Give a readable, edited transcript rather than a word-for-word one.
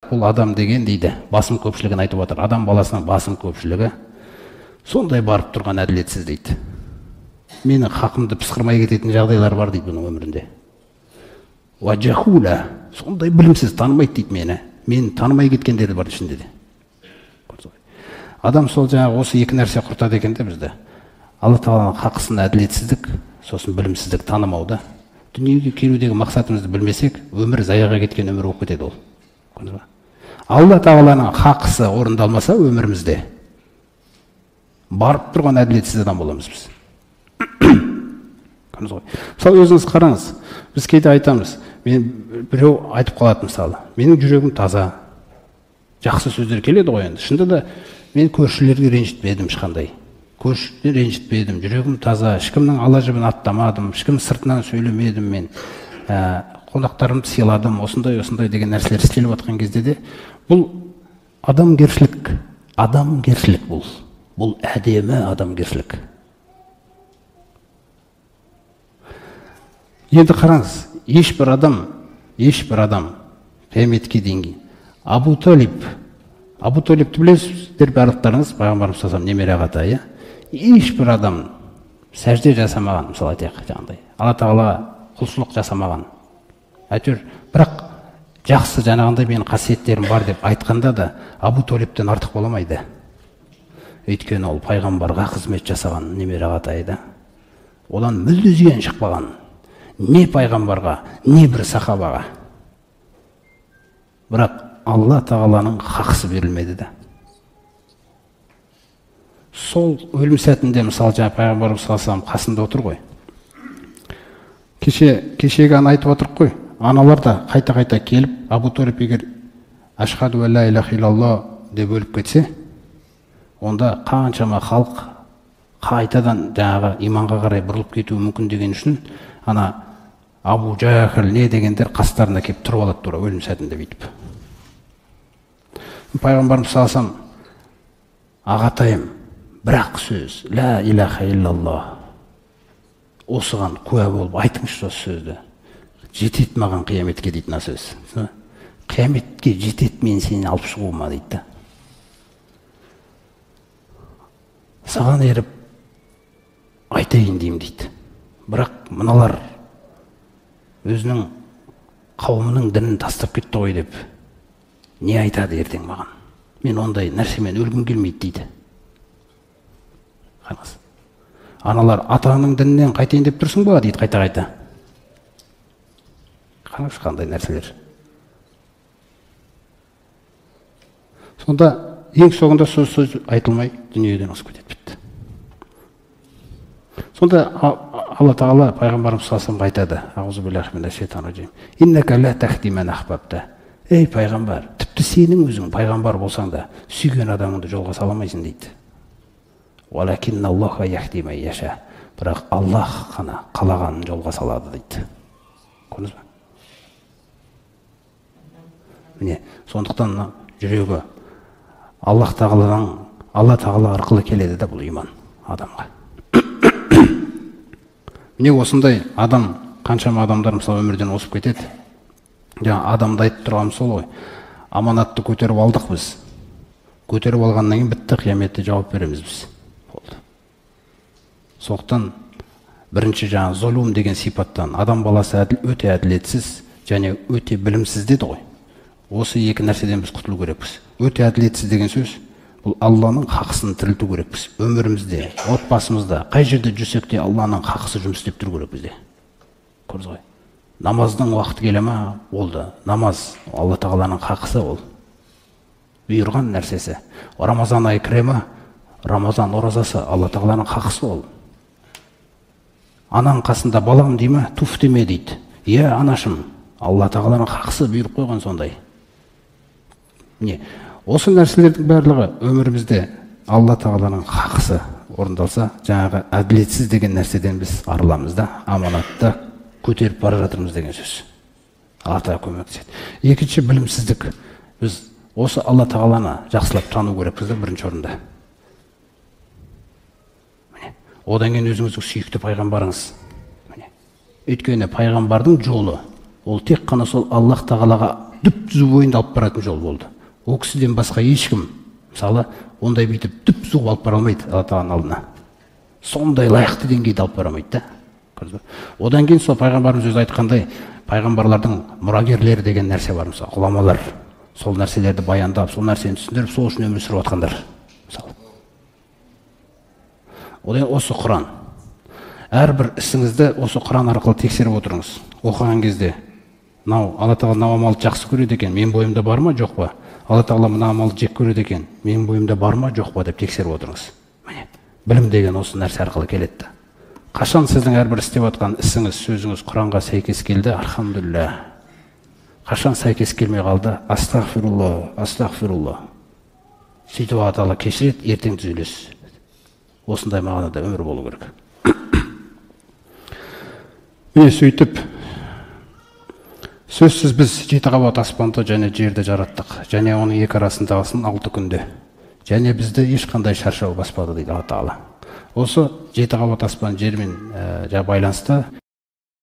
Бұл адам деген дейді, басым көпшілігін айтып отыр. Адам баласының басым көпшілігі сондай барып тұрған әділетсіз дейді. Менің хақымды пысқырмай кететін жағдайлар бар дейді бұның өмірінде. Уаджахула, сондай білімсіз, танымайды дейді мені. Мені танымай кеткендері бар ішінде де. Адам сол жаңағы осы екі нәрсе құртады екен де бізді. Алла тағаланың хақысын әділетсіздік, сосын білімсіздік, танымауда. Дүниеге келудегі мақсатымызды білмесек, өмір заяға кеткен өмір болып кетеді ол. Алла тағаланың хақысы орындалмаса өмірімізде барып тұрған әділетсіз адам боламыз біз. Мысалы өзіңіз қараңыз, біз кейде айтамыз, біреу айтып қалады мысалы, менің жүрегім таза, жақсы сөздер келеді ғой енді. Шынында да мен көршілерге ренжітпедім ешқандай. Көршілерге ренжітпедім, жүрегім таза, ешкімнің ала жібін аттамадым, ешкім сыртынан сөйлемедім мен. Қонақтарымды сыйладым, осындай деген нәрселер істеліп жатқан кезде де бұл адамгершілік бұл әдемі адамгершілік. Енді қараңыз, ешбір адам қияметке дейінгі Абу Талибті білесіздер барлықтарыңыз, пайғамбарымыз салам немере ағатай, ешбір адам сәжде жасамаған, мысалы айтайық жаңағыдай, Алла тағалаға құлшылық жасамаған. Әйтеуір, бірақ жақсы жаңағындай менің қасиеттерім бар деп айтқанда да Абу Талибтен артық боламайды. Өйткені ол пайғамбарға қызмет жасаған немере ағатайда. Одан мүлде зиян шықпаған. Не пайғамбарға, не бір сахабаға. Бірақ Алла тағаланың хақысы берілмеді де. Сол өлім сәтінде, мысалы жаңа пайғамбарымыз салам қасында отыр ғой. Кешегі айтып отыр ғой. Аналар да қайта келіп, Абу Талиб егер ашхаду ан ла илаха иллаллах деп өліп кетсе, онда қаншама халық қайтадан жаңағы иманға қарай бұрылып кетуі мүмкін деген үшін, ана Абу Жахал не дегендер қастарына келіп тұрып алады тура өлім сәтінде бүйтіп. Пайғамбарымыз салсам, ағатайым, бірақ сөз, ла илаха иллаллах, осыған куә болып айтыңызшы осы сөзді. Жетет маған қияметке дейді мына сөз. Қияметке жетет мен сені алып шығуыма дейді. Саған еріп айтайын деймін дейді. Бірақ мыналар өзінің қауымының дінін тастап кетті ғой деп не айтады ертең маған? Мен ондай нәрсемен өлгім келмейді дейді. Қараңыз. Аналар атаның дінінен қайтайын деп тұрсың ба дейді қайта. Қараңыз қандай нәрселер. Сонда ең соңында сөз айтылмай дүниеден озып кетеді бітті. Сонда Алла тағала пайғамбарымыз салам айтады. Аузу биллахи минаш шайтанир раджим. Иннака ла тахди ман ахбабта. Ей пайғамбар, тіпті сенің өзің пайғамбар болсаң да сүйген адамыңды жолға сала алмайсың дейді. Валакинналлаха яхди ман яша. Бірақ Аллах қана қалағанын жолға салады дейді. Көрдіңіз бе? Міне, сондықтан жүрегі Алла тағала арқылы келеді да бұл иман адамға. Міне осындай адам, қаншама адамдар мысалы өмірден осып кетеді. Жаңа адамды айтып тұрғанымыз сол ғой. Аманатты көтеріп алдық біз. Көтеріп алғаннан кейін бітті, қияметте жауап береміз біз. Болды. Сондықтан бірінші жаңа зұлым деген сипаттан адам баласы өте әділетсіз және өте білімсіз деді ғой. Осы екі нәрседен біз құтылу керекпіз. Өте әділетсіз деген сөз, бұл Алланың хақысын тірілту керекпіз. Өмірімізде, отбасымызда, қай жерде жүрсек те Алланың хақысы жұмыс істеп тұру керек бізде. Көрдіңіз ғой. Намаздың уақыты келе ма? Болды. Намаз Алла тағаланың хақысы ол. Бұйырған нәрсесі. Рамазан айы кіре ма? Рамазан оразасы Алла тағаланың хақысы ол. Анаң қасында балам дей ма? Туф деме дейді. Е, анашым, Алла тағаланың хақысы бұйырып қойған сондай. Міне, осы нәрселердің барлығы өмірімізде Алла тағаланың хақысы орындалса, жаңағы әділетсіз деген нәрседен біз арыламыз да, аманатты көтеріп бара жатырмыз деген сөз. Алла тағала көмектеседі. Екінші білімсіздік. Біз осы Алла тағаланы жақсылап тану керекпіз бірінші орында. Міне, одан кейін өзіңіздің сүйікті пайғамбарыңыз. Міне, өйткені пайғамбардың жолы ол тек қана сол Аллах тағалаға дүп түзу бойында алып баратын жол болды. Ол кісіден басқа ешкім мысалы ондай бүйтіп дүп түзу алып бара алмайды Алла тағаланың алдына. Сондай лайықты деңгейде алып бара алмайды да. Одан кейін сол пайғамбарымыз өзі айтқандай, пайғамбарлардың мұрагерлері деген нәрсе бар, мысалы ғұламалар. Сол нәрселерді баяндап, сол нәрсені түсіндіріп, сол үшін өмір сүріп жатқандар. Мысалы. Одан осы Құран. Әрбір ісіңізді осы Құран арқылы тексеріп отырыңыз. Оқыған кезде, Алла тағала мына амалды жақсы көреді екен, менің бойымда бар ма, жоқ па? Алла тағала мына амалды жек көреді екен, менің бойымда бар ма, жоқ па деп тексеріп отырыңыз. Міне, білім деген осы нәрсе арқылы келеді. Қашан сіздің әрбір істеп жатқан ісіңіз, сөзіңіз Құранға сәйкес келді, альхамдулилля. Қашан сәйкес келмей қалды, астағфирулла, астағфирулла. Сөйтіп Алла тағала кешіреді, ертең түзелесіз. Осындай мағынада өмір болу керек. Міне сөйтіп, сөзсіз біз 7 қабат аспанды және жерді жараттық. Және оның екі арасындағысын 6 күнде. Және бізді ешқандай шаршау баспады дейді Алла тағала. Осы 7 қабат аспан жермен байланысты